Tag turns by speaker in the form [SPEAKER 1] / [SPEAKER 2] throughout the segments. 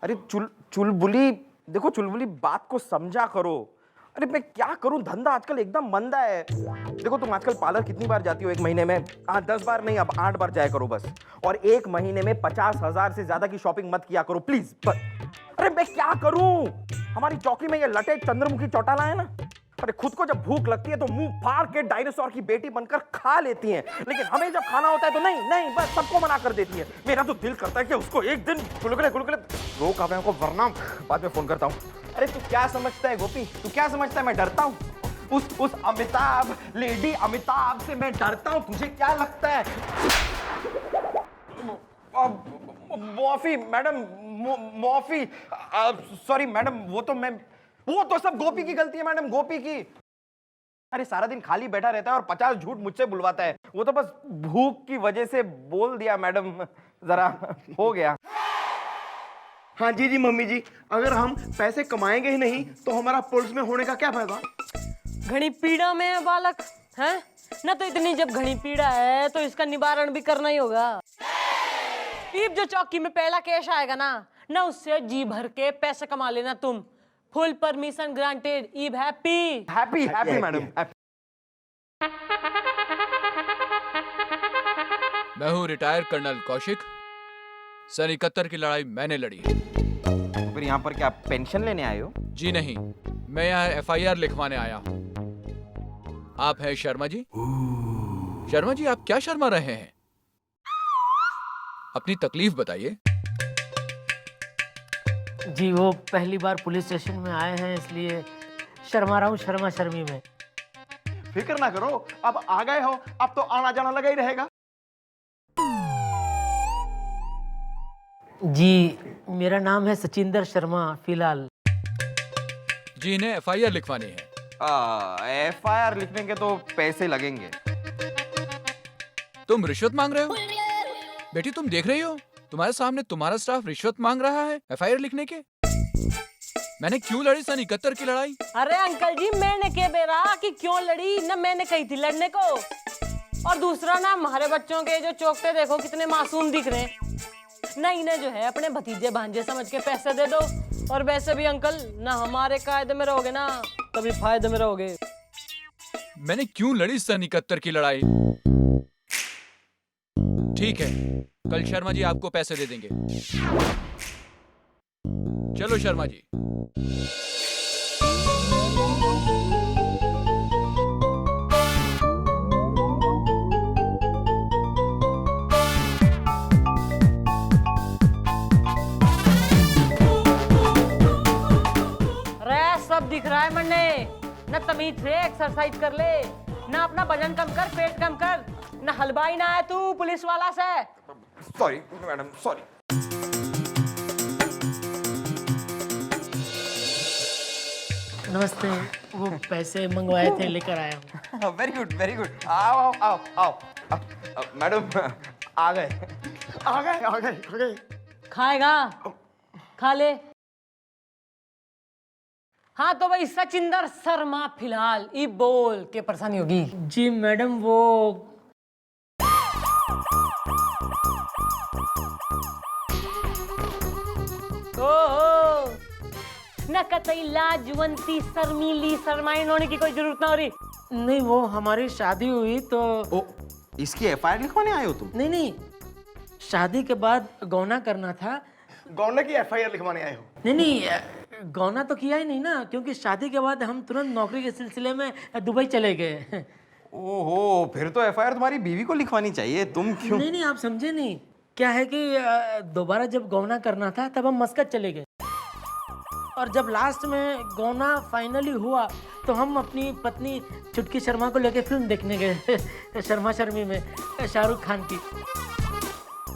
[SPEAKER 1] अरे चुलबुली, देखो चुलबुली, बात को समझा करो। अरे मैं क्या करूं, धंधा आजकल एकदम मंदा है। देखो तुम आजकल पार्लर कितनी बार जाती हो एक महीने में? 10 बार नहीं, अब 8 बार जाया करो बस। और एक महीने में 50,000 से ज्यादा की शॉपिंग मत किया करो प्लीज बस। अरे मैं क्या करूं, हमारी चौकी में ये लटे चंद्रमुखी चौटाला है ना, अरे खुद को जब भूख लगती है तो मुंह फाड़ के डायनासोर की बेटी बनकर खा लेती हैं, लेकिन हमें जब खाना होता है तो नहीं नहीं, बस सबको मना कर देती है। मेरा तो दिल करता है कि उसको एक दिन गुलगुले गुलगुले रोक आवे को, वरना बाद में फोन करता हूँ। अरे तू क्या समझता है गोपी, तू क्या समझता है मैं डरता हूँ? उस अमिताभ, लेडी अमिताभ से मैं डरता हूँ? तुझे क्या लगता है? Murphy madam, Murphy, sorry madam, वो तो सब गोपी की गलती है मैडम, गोपी की। अरे सारा दिन खाली बैठा रहता है और 50 झूठ मुझसे बुलवाता है। वो तो बस भूख की वजह से बोल दिया मैडम, जरा हो गया।
[SPEAKER 2] हाँ जी जी मम्मी जी, अगर हम पैसे कमाएंगे ही नहीं तो हमारा पुलिस में होने का क्या फायदा?
[SPEAKER 3] घनी पीड़ा में है बालक, है ना? तो इतनी जब घनी पीड़ा है तो इसका निवारण भी करना ही होगा। ईब जो चौकी में पहला कैश आएगा ना उससे जी भर के पैसे कमा लेना तुम। Full permission granted. ईब हैप्पी
[SPEAKER 1] हैप्पी हैप्पी मैडम।
[SPEAKER 4] मैं हूँ रिटायर्ड कर्नल कौशिक। सन 71 की लड़ाई मैंने लड़ी है।
[SPEAKER 1] फिर यहाँ पर क्या पेंशन लेने आए हो?
[SPEAKER 4] जी नहीं, मैं यहाँ FIR लिखवाने आया हूँ। आप हैं शर्मा जी? शर्मा जी, आप क्या शर्मा रहे हैं? अपनी तकलीफ बताइए।
[SPEAKER 5] जी वो पहली बार पुलिस स्टेशन में आए हैं, इसलिए शर्मा रहा हूँ, शर्मा शर्मी में।
[SPEAKER 2] फिक्र ना करो, अब आ गए हो, अब तो आना जाना लगा ही रहेगा।
[SPEAKER 5] जी मेरा नाम है सचिंदर शर्मा फिलहाल।
[SPEAKER 4] जी इन्हें FIR लिखवानी है।
[SPEAKER 1] FIR लिखने के तो पैसे लगेंगे।
[SPEAKER 4] तुम रिश्वत मांग रहे हो? बेटी तुम देख रही हो, तुम्हारे सामने तुम्हारा स्टाफ रिश्वत मांग रहा है FIR लिखने के। मैंने क्यों लड़ी सन 71 की लड़ाई?
[SPEAKER 3] अरे अंकल जी, मैंने क्या बेरा कि क्यों लड़ी ना, मैंने कही थी लड़ने को। और दूसरा ना, हमारे बच्चों के जो चौकते देखो कितने मासूम दिख रहे हैं ना, इन्हें जो है अपने भतीजे भांजे समझ के पैसे दे दो। और वैसे भी अंकल ना, हमारे कायदे में रहोगे ना तभी फायदे में रहोगे।
[SPEAKER 4] मैंने क्यों लड़ी सन 71 की लड़ाई? ठीक है, कल शर्मा जी आपको पैसे दे देंगे। चलो शर्मा जी।
[SPEAKER 3] सब दिख रहा है मन्ने, न तमीज से एक्सरसाइज कर ले, ना अपना वजन कम कर, पेट कम कर, न हलवाई ना है तू पुलिस वाला से।
[SPEAKER 1] Sorry madam, sorry.
[SPEAKER 5] नमस्ते, वो पैसे मंगवाए थे लेकर आया हूँ।
[SPEAKER 1] Very good very good. आओ आओ आओ आओ। मैडम आ गए।
[SPEAKER 3] खाएगा? खा ले। हाँ तो भाई सचिंदर शर्मा फिलहाल ई बोल के परेशानी होगी।
[SPEAKER 5] जी मैडम वो
[SPEAKER 3] ओहो, न कतई लाजवंती शर्मीली शर्माइन होने की कोई जरूरत ना हो रही।
[SPEAKER 5] नहीं, वो हमारी शादी हुई तो।
[SPEAKER 1] ओ, इसकी FIR लिखवाने आए हो तुम?
[SPEAKER 5] नहीं, शादी के बाद गौना करना था।
[SPEAKER 2] गौने की FIR लिखवाने आए हो?
[SPEAKER 5] नहीं, गौना तो किया ही नहीं ना, क्योंकि शादी के बाद हम तुरंत नौकरी के सिलसिले में दुबई चले गए।
[SPEAKER 1] ओहो, फिर तो FIR तुम्हारी बीवी को लिखवानी चाहिए, तुम क्यों?
[SPEAKER 5] नहीं, आप समझे नहीं। क्या है कि दोबारा जब गौना करना था तब हम मस्कत चले गए, और जब लास्ट में गौना फाइनली हुआ तो हम अपनी पत्नी चुटकी शर्मा को लेकर फिल्म देखने गए शर्मा शर्मी में, शाहरुख खान की।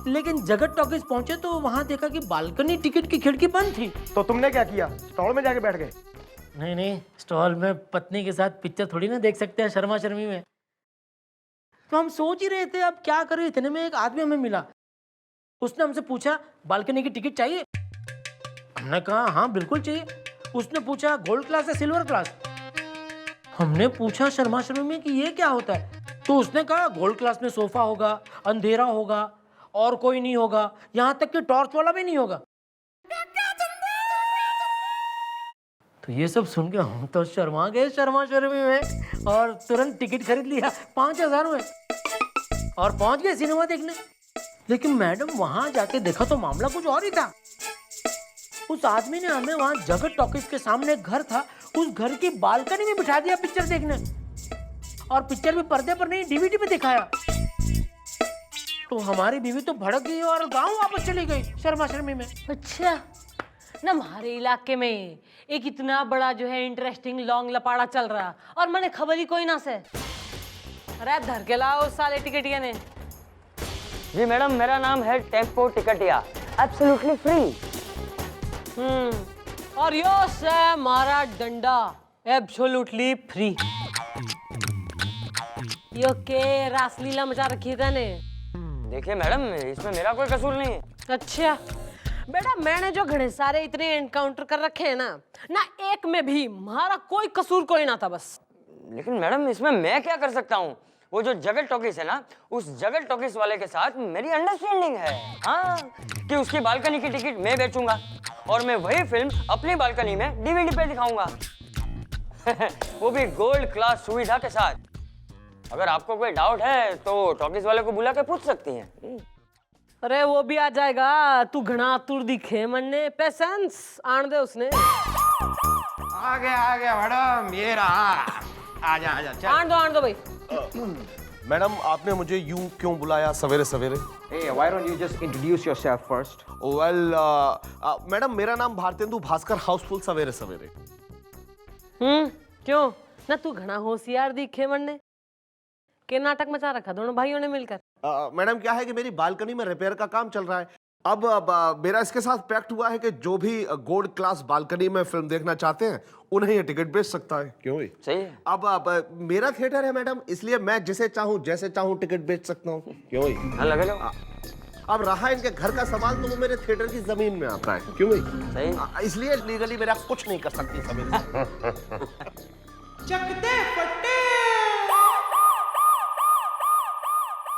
[SPEAKER 5] लेकिन जगत टॉकीज पहुंचे तो वहां देखा कि बालकनी टिकट की खिड़की बंद थी।
[SPEAKER 2] तो तुमने क्या किया, स्टॉल में जाके बैठ गए?
[SPEAKER 5] नहीं, स्टॉल में पत्नी के साथ पिक्चर थोड़ी ना देख सकते हैं शर्मा शर्मी में। तो हम सोच ही रहे थे अब क्या करें, इतने में एक आदमी हमें मिला। उसने हमसे पूछा बालकनी की टिकट चाहिए? हमने कहा हाँ बिल्कुल चाहिए। उसने पूछा गोल्ड क्लास या सिल्वर क्लास? हमने पूछा शर्मा शर्मी में कि ये क्या होता है? तो उसने कहा गोल्ड क्लास में सोफा होगा, अंधेरा होगा और कोई नहीं होगा, यहाँ तक कि टॉर्च वाला भी नहीं होगा। तो ये सब सुन के हम तो शर्मा गए शर्मा शर्मी में, और तुरंत टिकट खरीद लिया 5,000 में और पहुंच गए सिनेमा देखने। लेकिन मैडम वहां जाके देखा तो मामला कुछ और ही था। उस आदमी ने हमें वहां जगत टॉकीज के सामने एक घर था, उस घर की बालकनी में बिठा दिया पिक्चर देखने, और पिक्चर भी पर्दे पर नहीं डीवीडी पे दिखाया। तो हमारी बीवी तो भड़क गई और गांव वापस चली गई शर्मा शर्मी में।
[SPEAKER 3] अच्छा ना, हमारे इलाके में एक इतना बड़ा जो है इंटरेस्टिंग लॉन्ग लपाड़ा चल रहा और मैंने खबर ही कोई ना से। अरे धर के लाओ साले टिकटिया ने।
[SPEAKER 6] जी मैडम, मेरा नाम है टेम्पो टिकटिया, एब्सोल्युटली फ्री।
[SPEAKER 3] और यो से हमारा डंडा एब्सोल्युटली फ्री। यो के रासलीला मचा रखी है तने।
[SPEAKER 6] देखिए मैडम, इसमें मेरा कोई कसूर नहीं है।
[SPEAKER 3] अच्छा बेटा, मैंने जो घने सारे इतने एनकाउंटर कर रखे हैं ना एक में भी हमारा कोई कसूर कोई ना था बस।
[SPEAKER 6] लेकिन मैडम, इसमें मैं क्या कर सकता हूँ? वो जो जगत टॉकीज है ना, उस जगत टॉकीज वाले के साथ मेरी अंडरस्टैंडिंग है, हाँ, कि उसकी बालकनी की टिकट मैं बेचूंगा और मैं वही फिल्म अपनी बालकनी में डीवीडी पे दिखाऊंगा। वो भी गोल्ड क्लास सुविधा के साथ। अगर आपको कोई डाउट है तो टॉकीज वाले को बुला के पूछ सकती हैं।
[SPEAKER 3] अरे वो भी आ जाएगा, तू घना तुर दिखे मन्ने, पेशेंस आन दे उसने।
[SPEAKER 1] आ गया मैडम, ये रहा। आजा चल।
[SPEAKER 3] आन दो भाई।
[SPEAKER 7] मैडम, आपने मुझे यूं क्यों बुलाया सवेरे सवेरे?
[SPEAKER 1] Hey, why don't you just introduce yourself first?
[SPEAKER 7] Well madam, मेरा नाम भारतेंदु भास्कर हाउसफुल सवेरे सवेरे।
[SPEAKER 3] क्यों ना, तू घना होशियार दिखे मन्ने के नाटक मचा रखा दोनों भाइयों ने मिलकर।
[SPEAKER 7] मैडम, क्या है कि मेरी बालकनी में रिपेयर का काम चल रहा है। अब मेरा इसके साथ पैक्ट हुआ है कि जो भी गोल्ड क्लास बालकनी में फिल्म देखना चाहते हैं उन्हें ये टिकट बेच सकता है। क्यों ही?
[SPEAKER 6] सही है।
[SPEAKER 7] अब मेरा थिएटर है मैडम, इसलिए मैं जिसे चाहूँ जैसे चाहूँ टिकट बेच सकता हूँ। क्यों ही?
[SPEAKER 6] हाँ, लगे लो।
[SPEAKER 7] अब रहा इनके घर का सवाल, तो वो मेरे थिएटर की जमीन में आता है। क्यों ही?
[SPEAKER 6] सही।
[SPEAKER 7] इसलिए लीगली मेरा कुछ नहीं कर सकती सवेरे।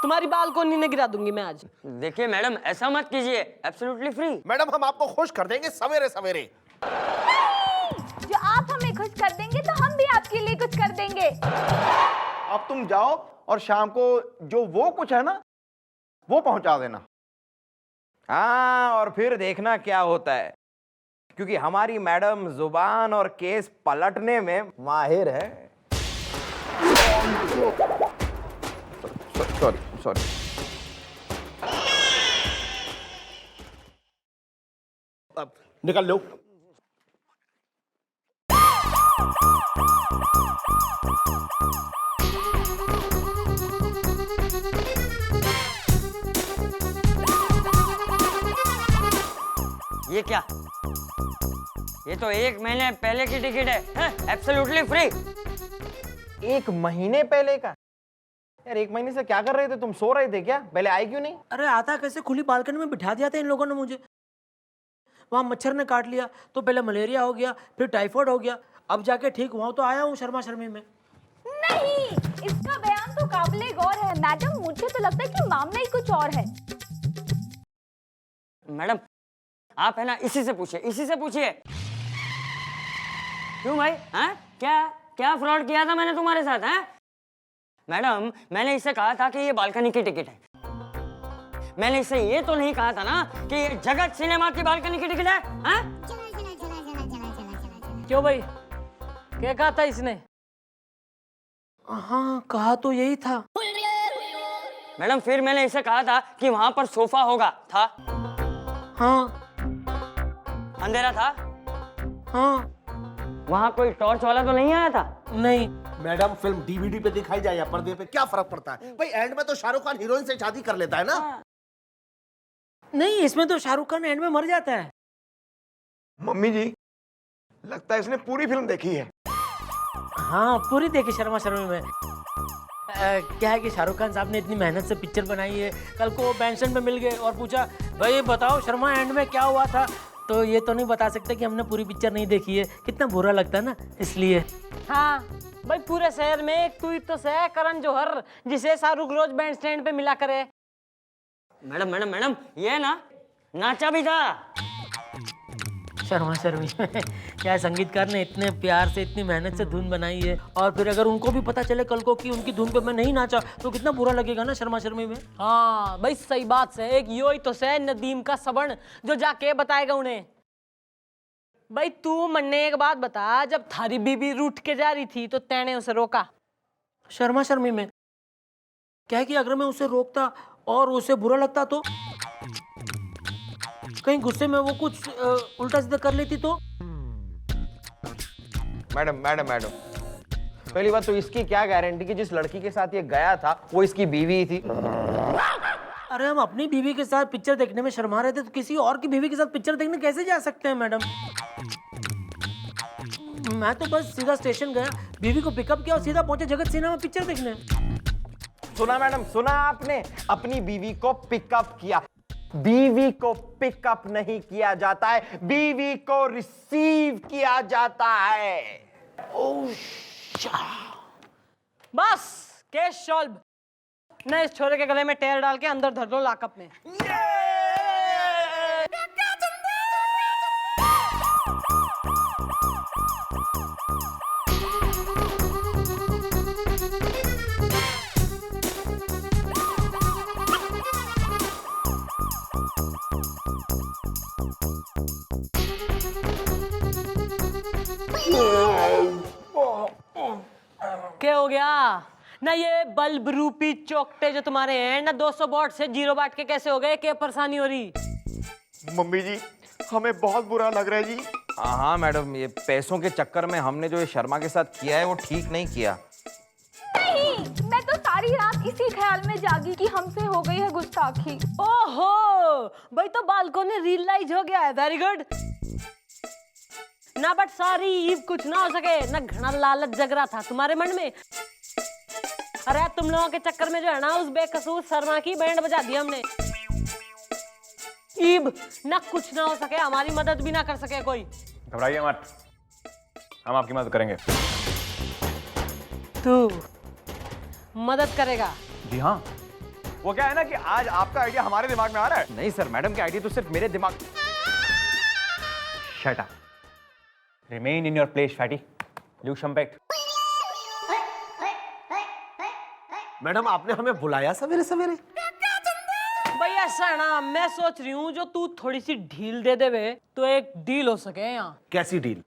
[SPEAKER 3] तुम्हारी बालकोनी ने गिरा दूंगी मैं आज।
[SPEAKER 6] देखिए मैडम, ऐसा मत कीजिए, एब्सोल्युटली फ्री।
[SPEAKER 7] मैडम, हम आपको खुश कर देंगे सवेरे सवेरे।
[SPEAKER 8] जो आप हमें खुश कर देंगे तो हम भी आपके लिए कुछ कर देंगे।
[SPEAKER 2] अब तुम जाओ और शाम को जो वो कुछ है ना वो पहुंचा देना।
[SPEAKER 1] हाँ, और फिर देखना क्या होता है, क्योंकि हमारी मैडम जुबान और केस पलटने में माहिर है। सॉरी।
[SPEAKER 7] अब निकल लो।
[SPEAKER 6] ये क्या? ये तो 1 महीने पहले की टिकट है, एब्सोल्युटली फ्री।
[SPEAKER 1] 1 महीने पहले का? यार 1 महीने से क्या कर रहे थे तुम? सो रहे थे क्या? पहले आई क्यों नहीं?
[SPEAKER 5] अरे आता कैसे, खुली बालकनी में बिठा दिया था इन लोगों ने मुझे। वहां मच्छर ने काट लिया तो पहले मलेरिया हो गया, फिर टाइफाइड हो गया, अब जाके ठीक हुआ तो आया हूँ शर्मा शर्मी में।
[SPEAKER 8] नहीं, इसका बयान तो काबिले गौर है मैडम। मुझे तो लगता है कि मामला ही कुछ और है।
[SPEAKER 6] मैडम, आप है ना इसी से पूछिए। क्यों भाई? हाँ, क्या फ्रॉड किया था मैंने तुम्हारे साथ? हैं मैडम, मैंने इससे कहा था कि ये बालकनी की टिकट है। मैंने इससे ये तो नहीं कहा था ना कि ये जगत सिनेमा की बालकनी की टिकट है। हाँ?
[SPEAKER 3] क्यों भाई, क्या कहा था इसने?
[SPEAKER 5] हाँ, कहा तो यही था।
[SPEAKER 6] मैडम, फिर मैंने इसे कहा था कि वहां पर सोफा होगा, था?
[SPEAKER 5] हाँ
[SPEAKER 6] अंधेरा था?
[SPEAKER 5] हाँ।
[SPEAKER 6] वहां कोई टॉर्च वाला तो नहीं आया था?
[SPEAKER 5] नहीं।
[SPEAKER 7] मैडम, फिल्म डीवीडी पे दिखाई जाए या पर्दे पे, क्या फर्क पड़ता है भाई? एंड में तो शाहरुख खान हीरोइन से शादी कर लेता है ना।
[SPEAKER 5] नहीं, इसमें तो शाहरुख खान एंड में मर जाता है।
[SPEAKER 2] मम्मी जी, लगता है इसने पूरी फिल्म देखी है।
[SPEAKER 5] हाँ, पूरी देखी शर्मा शर्मी में। क्या है कि शाहरुख खान साहब ने इतनी मेहनत से पिक्चर बनाई है, कल को पेंशन में मिल गए और पूछा भाई बताओ शर्मा एंड में क्या हुआ था, तो ये तो नहीं बता सकते कि हमने पूरी पिक्चर नहीं देखी है। कितना बुरा लगता है ना, इसलिए।
[SPEAKER 3] हाँ भाई, पूरे शहर में एक तू ही तो है करण जौहर, जिसे शाहरुख रोज बैंड स्टैंड पे मिला करे।
[SPEAKER 6] मैडम, ये ना नाचा भी था।
[SPEAKER 5] शर्मा शर्मी क्या संगीतकार ने इतने प्यार से इतनी मेहनत से धुन बनाई है, और फिर अगर उनको भी पता चले कल को कि उनकी धुन पे मैं नहीं नाचा तो कितना बुरा लगेगा ना शर्मा शर्मी में।
[SPEAKER 3] हाँ भाई सही बात से, एक यो ही तो से नदीम का सबण जो जाके बताएगा उन्हें। भाई तू मन्ने एक बात बता, जब थारी बीबी रूठ के जा रही थी तो तैने उसे रोका?
[SPEAKER 5] शर्मा शर्मी में क्या है कि अगर मैं उसे रोकता और उसे बुरा लगता तो कहीं गुस्से में वो कुछ उल्टा सीधा कर लेती तो।
[SPEAKER 1] मैडम मैडम मैडम, पहली बात तो इसकी क्या गारंटी कि जिस लड़की के साथ ये गया था वो इसकी बीवी ही थी?
[SPEAKER 5] अरे हम अपनी बीवी के साथ पिक्चर देखने में शर्मा रहे थे तो किसी और की बीवी के साथ पिक्चर देखने कैसे जा सकते हैं मैडम? मैं तो बस सीधा स्टेशन गया, बीवी को पिकअप किया और सीधा पहुंचे जगत सिनेमा पिक्चर देखने।
[SPEAKER 1] सुना मैडम, सुना आपने? अपनी बीवी को पिकअप किया। बीवी को पिकअप नहीं किया जाता है, बीवी को रिसीव किया जाता है।
[SPEAKER 3] बस केस सॉल्व। ना इस छोरे के गले में टेर डाल के अंदर धर दो लॉकअप में। क्या हो गया ना? ये बल्ब रूपी चौकटे जो तुम्हारे हैं ना 200 वॉट से 0 वाट के कैसे हो गए? क्या परेशानी हो रही?
[SPEAKER 2] मम्मी जी हमें बहुत बुरा लग रहा है जी।
[SPEAKER 1] हाँ मैडम, ये पैसों के चक्कर में हमने जो ये शर्मा के साथ किया है वो ठीक नहीं किया।
[SPEAKER 8] नहीं, मैं तो सारी रात इसी ख्याल में जागी कि हमसे हो गई है गुस्ताखी।
[SPEAKER 3] ओहो भाई, तो बालकों ने रियलाइज हो गया है। वेरी गुड ना, बट सॉरी ईव, कुछ ना हो सके ना। घना लालच जग रहा था तुम्हारे मन में। अरे तुम लोगों के चक्कर में जो है ना उस बेकसूर शर्मा की बैंड बजा दी हमने। ईब ना, कुछ ना हो सके, हमारी मदद भी ना कर सके कोई।
[SPEAKER 9] घबराइए मत, हम आपकी मदद करेंगे।
[SPEAKER 3] तू मदद करेगा?
[SPEAKER 9] जी हाँ, वो क्या है ना कि आज आपका आइडिया हमारे दिमाग में आ रहा है।
[SPEAKER 1] नहीं सर, मैडम के आइडिया तो सिर्फ मेरे दिमाग।
[SPEAKER 9] Shut up, remain in your place fatty, लू शंपेट।
[SPEAKER 7] मैडम आपने हमें बुलाया सवेरे सवेरे?
[SPEAKER 3] भाई ऐसा है ना, मैं सोच रही हूँ जो तू थोड़ी सी ढील दे देवे तो एक डील हो सके यहाँ।
[SPEAKER 7] कैसी डील?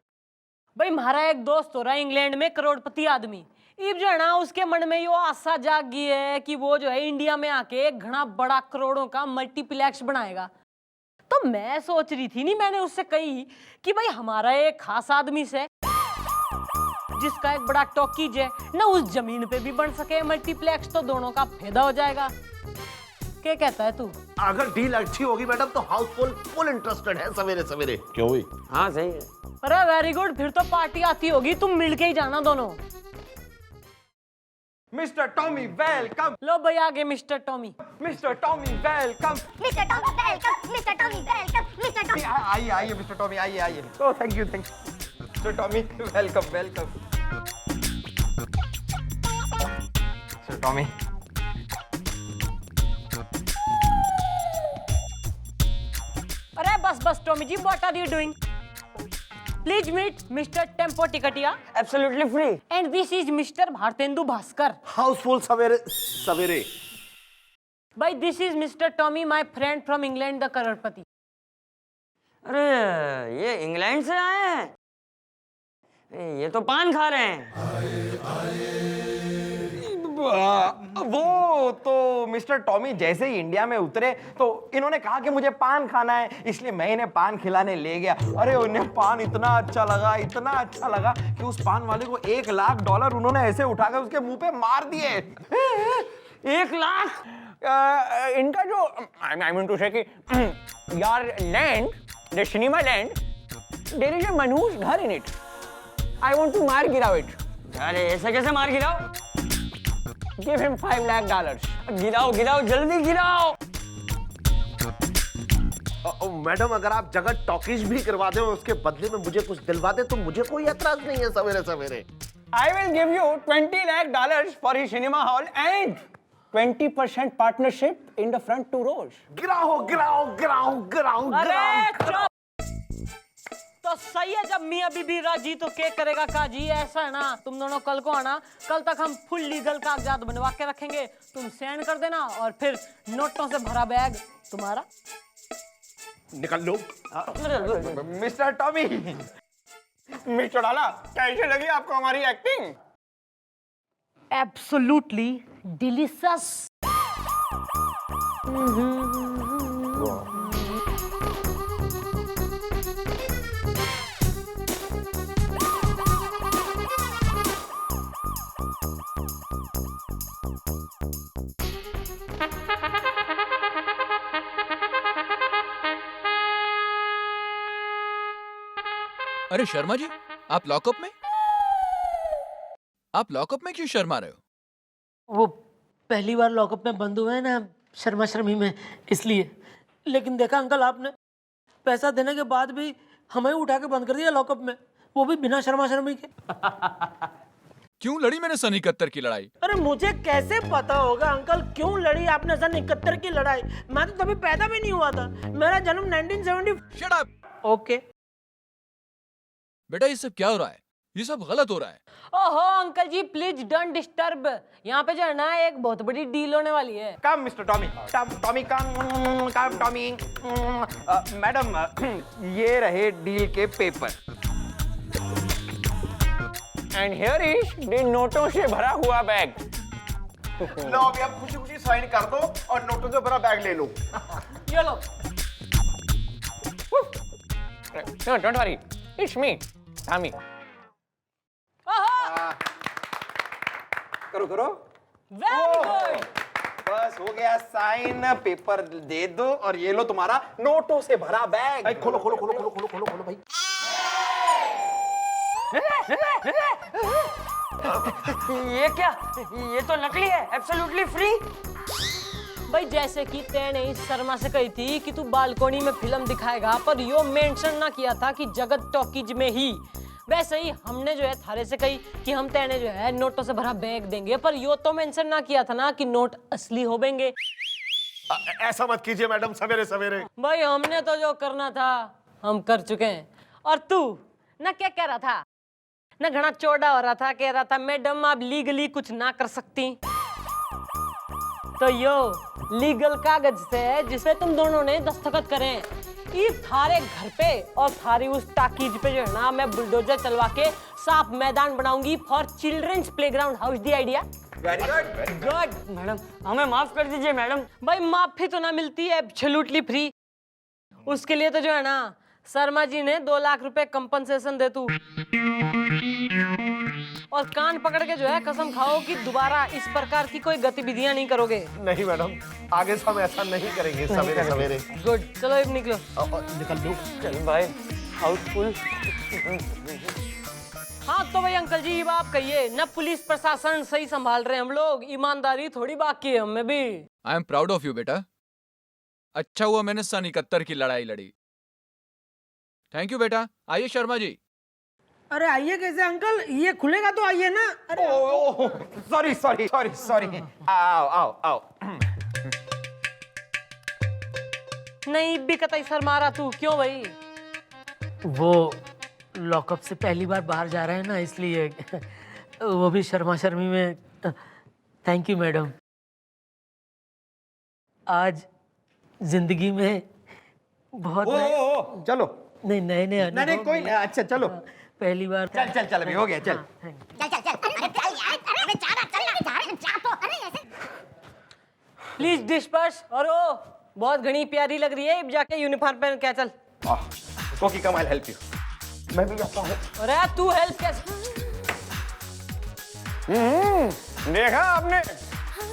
[SPEAKER 3] भाई हमारा एक दोस्त हो रहा है इंग्लैंड में, करोड़पति आदमी। इब जो है ना उसके मन में यो आशा जाग गई है कि वो जो है इंडिया में आके एक घना बड़ा करोड़ों का मल्टीप्लेक्स बनाएगा। तो मैं सोच रही थी, नहीं मैंने उससे कही कि भाई हमारा एक खास आदमी से जिसका एक बड़ा टॉकीज है ना, उस जमीन पे भी बन सके मल्टीप्लेक्स, तो दोनों का फायदा हो जाएगा। क्या कहता है तू?
[SPEAKER 7] अगर डील अच्छी होगी मैडम तो हाउसफुल फुल इंटरेस्टेड है सवेरे सवेरे। क्यों हुई?
[SPEAKER 6] हाँ सही है।
[SPEAKER 3] अरे वेरी गुड, फिर तो पार्टी आती होगी, तुम मिलके ही जाना दोनों।
[SPEAKER 1] Mister Tommy welcome.
[SPEAKER 3] लो भाई आगे mister Tommy.
[SPEAKER 1] Mister Tommy welcome.
[SPEAKER 8] Mister Tommy welcome, mister Tommy welcome, mister Tommy.
[SPEAKER 1] आइए आइए मिस्टर टॉमी, आइए आइए। Oh thank you mister Tommy, welcome welcome. Mister Tommy,
[SPEAKER 3] अरे बस बस Tommy ji, what are you doing? Please meet mister tempo Tiktiya
[SPEAKER 6] absolutely free.
[SPEAKER 3] And this is mister Bhartendu Bhaskar.
[SPEAKER 7] Housefull सवेरे सवेरे।
[SPEAKER 3] भाई this is mister Tommy, my friend from England, the करोड़पति।
[SPEAKER 6] अरे ये England से आए हैं, ये तो पान खा रहे हैं।
[SPEAKER 1] वो तो मिस्टर टॉमी जैसे ही इंडिया में उतरे तो इन्होंने कहा कि मुझे पान खाना है, इसलिए मैं इन्हें पान खिलाने ले गया। अरे उन्हें पान इतना अच्छा लगा, इतना अच्छा लगा कि उस पान वाले को $1 लाख उन्होंने ऐसे उठाकर उसके मुंह पे मार दिए।
[SPEAKER 6] 1 लाख?
[SPEAKER 9] इनका जो आई मीन टू से कि यार land, the cinema land, there is a मनहूस घर in it. I want to मार गिराओ इट।
[SPEAKER 6] अरे ऐसे कैसे मार गिराओ?
[SPEAKER 9] Give him $5 lakh.
[SPEAKER 6] गिराओ गिराओ, जल्दी गिराओ।
[SPEAKER 7] मैडम अगर आप जगह टॉकीज भी करवा दें और उसके बदले में मुझे कुछ दिलवा दे तो मुझे कोई एतराज नहीं है सवेरे सवेरे।
[SPEAKER 9] I will give you $20 lakh for his cinema hall and 20% partnership in the front 2 rows.
[SPEAKER 7] गिराओ गिराओ गिराओ गिराओ
[SPEAKER 3] अरे
[SPEAKER 7] गिराओ।
[SPEAKER 3] चुप! तो सही है, जब मियां बीबी राजी तो क्या करेगा काजी। ऐसा है ना, तुम दोनों कल को आना, कल तक हम फुल लीगल कागजात बनवा के रखेंगे, तुम साइन कर देना और फिर नोटों से भरा बैग तुम्हारा।
[SPEAKER 2] निकल लो।
[SPEAKER 1] मिस्टर टॉमी,
[SPEAKER 9] मिस चौटाला, कैसे लगी आपको हमारी एक्टिंग?
[SPEAKER 3] Absolutely delicious.
[SPEAKER 4] अरे शर्मा जी, आप लॉकअप में? आप लॉकअप में क्यों शर्मा रहे हो?
[SPEAKER 5] वो पहली बार लॉकअप में बंद हुए हैं ना शर्मा शर्मी में, इसलिए। लेकिन देखा अंकल, आपने पैसा देने के बाद भी हमें उठा के बंद कर दिया लॉकअप में, वो भी बिना शर्मा शर्मी के।
[SPEAKER 4] क्यों लड़ी मैंने सन 71 की लड़ाई?
[SPEAKER 5] अरे मुझे कैसे पता होगा अंकल क्यों लड़ी आपने सन 71 की लड़ाई? मैं तो तभी पैदा भी नहीं हुआ था, मेरा जन्म 1970।
[SPEAKER 4] Shut up!
[SPEAKER 5] ओके
[SPEAKER 4] बेटा, ये सब क्या हो रहा है? ये सब गलत हो रहा है।
[SPEAKER 3] ओहो uncle ji, please don't disturb. यहाँ पे जो है ना, एक बहुत बड़ी डील होने वाली है।
[SPEAKER 1] कम मिस्टर टॉमी, टॉमी कम टॉमी। मैडम, ये रहे डील के paper.
[SPEAKER 9] And here is the नोटों से भरा हुआ बैग।
[SPEAKER 2] लो अभी आप खुशी खुशी साइन कर दो और नोटों से भरा बैग ले लो।
[SPEAKER 3] ये लो।
[SPEAKER 9] No, don't worry. It's me, Tommy.
[SPEAKER 1] करो करो।
[SPEAKER 3] Very good.
[SPEAKER 1] बस हो गया साइन, पेपर दे दो और ये लो तुम्हारा नोटों से भरा बैग।
[SPEAKER 2] भाई खोलो खोलो खोलो खोलो खोलो खोलो खोलो भाई।
[SPEAKER 6] ये क्या? ये तो नकली है, एब्सोल्युटली फ्री।
[SPEAKER 3] भाई जैसे कि तैने इस शर्मा से कही थी कि तू बालकोनी में फिल्म दिखाएगा, पर यो मेंशन ना किया था कि जगत टॉकीज में ही, वैसे ही हमने जो है थारे से कही कि हम तैने जो है नोटों से भरा बैग देंगे, पर यो तो मेंशन ना किया था ना कि नोट असली होंगे।
[SPEAKER 7] ऐसा मत कीजिए मैडम, सवेरे सवेरे।
[SPEAKER 3] भाई हमने तो जो करना था हम कर चुके हैं। और तू ना क्या कह रहा था ना, घना चौड़ा हो रहा था, कह रहा था मैडम आप लीगली कुछ ना कर सकती। तो यो लीगल कागज से जिसपे तुम दोनों ने दस्तखत करें, इस थारे घर पे और थारी उस टाकीज पे जो है ना, मैं बुलडोजर चलवा के साफ मैदान बनाऊंगी for childrens playground. How is the idea?
[SPEAKER 1] Very good.
[SPEAKER 3] Good.
[SPEAKER 6] Madam, हमें माफ कर दीजिए मैडम।
[SPEAKER 3] भाई माफी तो ना मिलती है, एब्सोल्युटली फ्री। उसके लिए तो जो है ना, शर्मा जी ने 2 लाख रुपए कंपनसेशन दे तू, और कान पकड़ के जो है कसम खाओ कि दोबारा इस प्रकार की कोई गतिविधियां नहीं करोगे।
[SPEAKER 7] नहीं मैडम, आगे से हम ऐसा नहीं करेंगे सवेरे सवेरे।
[SPEAKER 3] गुड, चलो अब निकलो।
[SPEAKER 7] निकल लो।
[SPEAKER 6] चल भाई, हाउसफुल।
[SPEAKER 3] हाँ तो भाई अंकल जी, अब आप कहिए ना, पुलिस प्रशासन सही संभाल रहे हैं हम लोग, ईमानदारी थोड़ी बाकी है हमें भी।
[SPEAKER 4] I am proud of you बेटा। अच्छा हुआ मैंने सन 71 की लड़ाई लड़ी। थैंक यू बेटा। आइए शर्मा जी।
[SPEAKER 5] अरे आइए कैसे अंकल, ये खुलेगा तो आइए ना। अरे
[SPEAKER 1] सॉरी सॉरी सॉरी सॉरी। आओ आओ आओ।
[SPEAKER 3] नहीं भी कतई सर मारा तू, क्यों भाई?
[SPEAKER 5] वो लॉकअप से पहली बार बाहर जा रहे हैं ना, इसलिए। वो भी शर्मा शर्मी में। Thank you madam. आज जिंदगी में बहुत
[SPEAKER 1] चलो।
[SPEAKER 5] नहीं नए नए
[SPEAKER 1] नहीं कोई नहीं, अच्छा चलो।
[SPEAKER 5] पहली बार।
[SPEAKER 1] चल चल चल, अभी हो गया, चल।
[SPEAKER 3] Please disperse. और वो बहुत घनी प्यारी लग रही है, अब जाके यूनिफॉर्म पहन के चल।
[SPEAKER 1] कोकी कम, आई हेल्प यू। मैं भी जाता हूँ।
[SPEAKER 3] अरे तू हेल्प कैसे?
[SPEAKER 9] देखा आपने,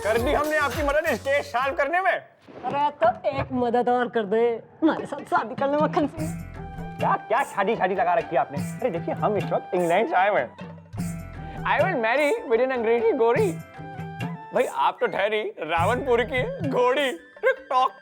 [SPEAKER 9] कर दी हमने आपकी मदद स्टेज साल्व करने में।
[SPEAKER 3] अरे तो एक मदद और कर दे, हमारे साथ शादी करने में कंफ्यूज।
[SPEAKER 9] क्या क्या शादी शादी लगा रखी है आपने? अरे देखिए, हम इस वक्त इंग्लैंड से आए हुए हैं। I will marry with an अंग्रेजी गोरी। भाई आप तो ठहरी रावणपुर की घोड़ी। टॉक